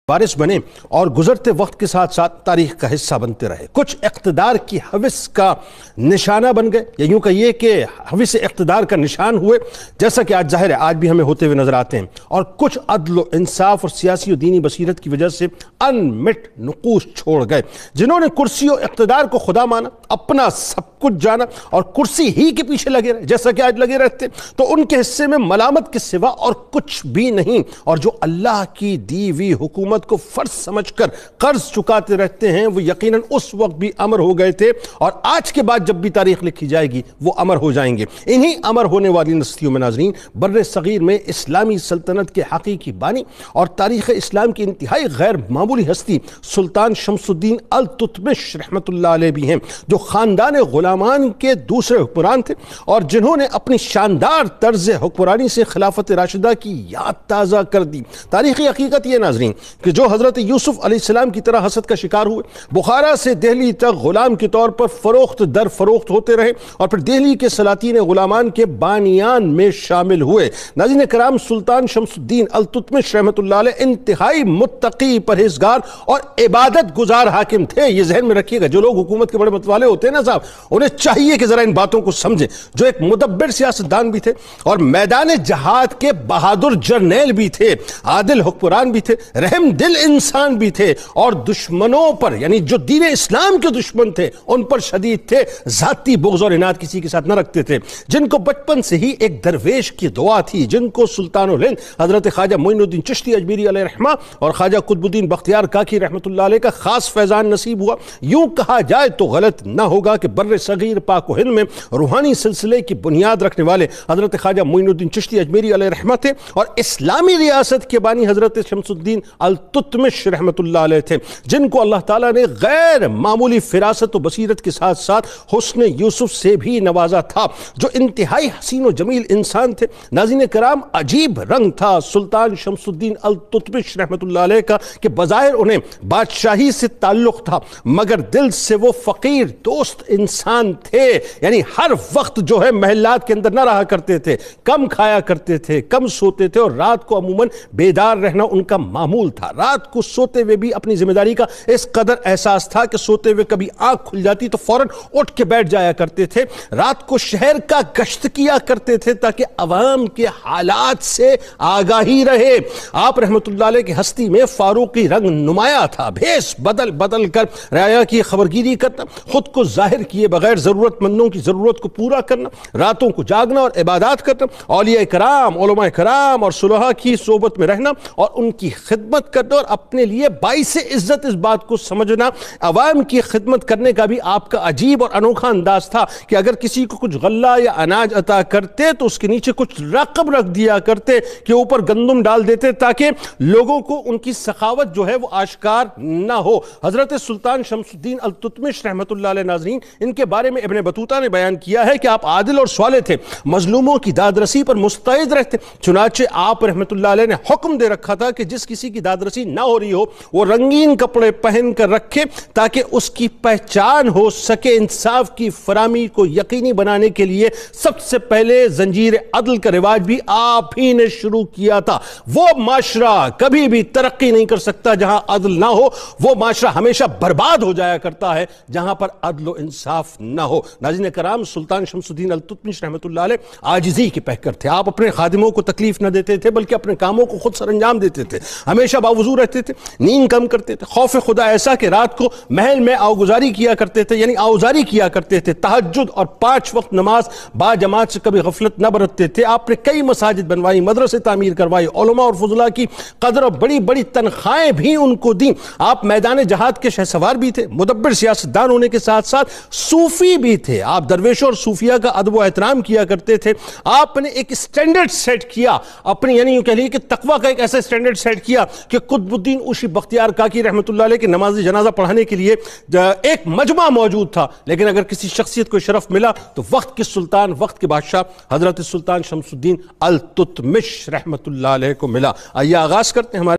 وارث بنے اور گزرتے وقت کے ساتھ ساتھ تاریخ کا حصہ بنتے رہے۔ کچھ اقتدار کی حوث کا نشانہ بن گئے، یا یوں کہیے کہ حوث اقتدار کا نشان ہوئے، جیسا کہ آج ظاہر ہے آج بھی ہمیں ہوتے ہوئے نظر آتے ہیں، اور کچھ عدل و انصاف اور سیاسی و دینی بصیرت کی وجہ سے انمٹ نقوش چھوڑ گئے، جنہوں نے کرسی و اقتدار کو خدا مانا، اپنا سب کچھ جانا اور کرسی ہی کے پیچھے لگے رہے جیسا کہ آج لگے رہتے، تو ان کے حصے میں ملامت کے سوا اور کچھ بھی نہیں، اور جو اللہ کی دی ہوئی حکومت کو فرض سمجھ کر قرض چکاتے رہتے ہیں وہ یقیناً اس وقت بھی امر ہو گئے تھے، اور آج کے بعد جب بھی تاریخ لکھی جائے گی وہ امر ہو جائیں گے۔ انہی امر ہونے والی نسلیوں میں ناظرین بر صغیر میں اسلامی سلطنت کے حقیقی بانی اور تاریخ اسلام کی انتہائی غیر معمولی ہستی سلطان شمس الدین التتمش رحمت اللہ علیہ بھی ہیں، جو خاندان غلامان کے دوسرے حکمران تھے اور جنہوں نے اپنی شاندار طرز حکمرانی سے خلافت راشدہ کی یاد تازہ کر دی۔ تاریخی حقیقت یہ ناظرین کہ جو حضرت یوسف علیہ السلام کی طرح حسد کا شکار ہوئے، بخارا سے دہلی تک غلام کے طور پر فروخت در فروخت ہوتے رہے اور پھر دہلی کے سلاطین غلامان کے بانیان میں شامل ہوئے۔ ناظرین کرام، سلطان شمس الدین التتمش رحمت اللہ علیہ انتہائی متقی، پرہیزگار اور عبادت گزار حاکم تھے۔ یہ ذہن میں رکھیے گا، جو لوگ حکومت کے بڑے متوالے ہوتے ہیں نا صاحب، انہیں چاہیے کہ ذرا ان باتوں کو سمجھیں۔ جو ایک مدبر سیاستدان بھی تھے اور میدان جہاد کے بہادر جرنیل بھی تھے، عادل حکمران بھی تھے، رحم دل انسان بھی تھے، اور دشمنوں پر یعنی جو دین اسلام کے دشمن تھے ان پر شدید تھے، ذاتی بغض اور عناد کسی کے ساتھ نہ رکھتے تھے، جن کو بچپن سے ہی ایک درویش کی دعا تھی، جن کو سلطان الہند حضرت خواجہ معین الدین چشتی اجمیری علیہ رحمہ اور خواجہ قطب الدین بختیار کاکی رحمت اللہ علیہ کا خاص فیضان نصیب ہوا۔ یوں کہا جائے تو غلط نہ ہوگا کہ بر صغیر پاک و ہند میں روحانی سلسلے کی بنیاد رکھنے والے حضرت خواجہ معین الدین چشتی اجمیری علیہ رحمہ تھے، اور اسلامی ریاست کے بانی حضرت شمس الدین التتمش رحمت اللہ علیہ تھے، جن کو اللہ تعالیٰ نے غیر معمولی فراست و بصیرت کے ساتھ ساتھ حسن یوسف سے بھی نوازا تھا، جو انتہائی حسین و جمیل انسان تھے۔ ناظرین کرام، عجیب رنگ تھا سلطان شمس الدین التتمش رحمت اللہ علیہ کا کہ بظاہر انہیں بادشاہی سے تعلق تھا، مگر دل سے وہ فقیر دوست انسان تھے، یعنی ہر وقت جو ہے محلات کے اندر نہ رہا کرتے تھے، کم کھایا کرتے تھے، کم سوتے تھے، اور رات کو عموماً بیدار رہنا ان کا معمول تھا۔ رات کو سوتے ہوئے بھی اپنی ذمہ داری کا اس قدر احساس تھا کہ سوتے ہوئے کبھی آنکھ کھل جاتی تو فوراً اٹھ کے بیٹھ جایا کرتے تھے۔ رات کو شہر کا گشت کیا کرتے تھے تاکہ عوام کے حالات سے آگاہی رہے۔ آپ رحمت اللہ علیہ کی ہستی میں فاروقی رنگ نمایاں تھا، بھیس بدل بدل کر رعایا کی خبرگیری کرنا، خود کو ظاہر کیے بغیر ضرورت مندوں کی ضرورت کو پورا کرنا، راتوں کو جاگنا اور عبادات کرنا، اولیاء کرام، علماء کرام اور صلحاء کی صحبت میں رہنا اور ان کی خدمت کرنا، اور اپنے لیے باعث عزت اس بات کو سمجھنا۔ عوام کی خدمت کرنے کا بھی آپ کا عجیب اور انوکھا انداز تھا کہ اگر کسی کو کچھ غلہ یا اناج عطا کرتے تو اس کے نیچے کچھ رقم رکھ دیا کرتے کہ اوپر گندم ڈال دیتے تاکہ لوگوں کو ان کی سخاوت جو ہے وہ آشکار نہ ہو۔ حضرت سلطان شمس الدین التتمش رحمت اللہ علیہ ناظرین، ان کے بارے میں ابن بطوطہ نے بیان کیا ہے کہ آپ عادل اور صالح تھے، مظلوموں کی داد رسی پر مستعد رہتے، چنانچہ آپ رحمت اللہ علیہ نے حکم دے رکھا تھا کہ جس کسی کی داد رسی نہ ہو رہی ہو وہ رنگین کپڑے پہن کر رکھے تاکہ اس کی پہچان ہو سکے۔ انصاف کی فراہمی کو یقینی بنانے کے لیے سب سے پہلے زنجیر عدل کا رواج بھی آپ ہی نے شروع کیا تھا۔ وہ معاشرہ کبھی بھی ترقی نہیں کر سکتا جہاں عدل نہ ہو، وہ معاشرہ ہمیشہ برباد ہو جایا کرتا ہے جہاں پر عدل و انصاف نہ ہو۔ ناظرین کرام، سلطان شمس الدین التتمش رحمت اللہ علیہ عاجزی کے پیکر تھے۔ آپ اپنے خادموں کو تکلیف نہ دیتے تھے بلکہ اپنے کاموں کو خود سر انجام دیتے تھے، ہمیشہ باوضو رہتے تھے، نیند کم کرتے تھے، خوف خدا ایسا کہ رات کو محل میں آوگزاری کیا کرتے تھے، یعنی آوزاری کیا کرتے تھے، تہجد اور 5 وقت نماز با جماعت سے کبھی غفلت نہ برتتے تھے۔ آپ نے کئی مساجد بنوائی، مدرسے تعمیر کروائی، علماء اور فضلاء کی قدر اور بڑی بڑی تنخواہیں بھی ان کو دیں۔ آپ میدان جہاد کے شہسوار بھی تھے، مدبر سیاستدان ہونے کے ساتھ ساتھ صوفی بھی تھے۔ آپ درویشوں اور صوفیہ کا ادب و احترام کیا کرتے تھے۔ آپ نے ایک سٹینڈرڈ سیٹ کیا اپنی، یعنی یوں کہہ لیے کہ تقوی کا ایک ایسا سٹینڈرڈ سیٹ کیا کہ قطب الدین اوشی بختیار کاکی رحمت اللہ علیہ کے نماز جنازہ پڑھانے کے لیے ایک مجمع موجود تھا، لیکن اگر کسی شخصیت کو شرف ملا تو وقت کے سلطان، وقت کے بادشاہ حضرت سلطان شمس الدین التتمش رحمت اللہ علیہ کو ملا۔ آئیے آغاز کرتے ہیں ہمارے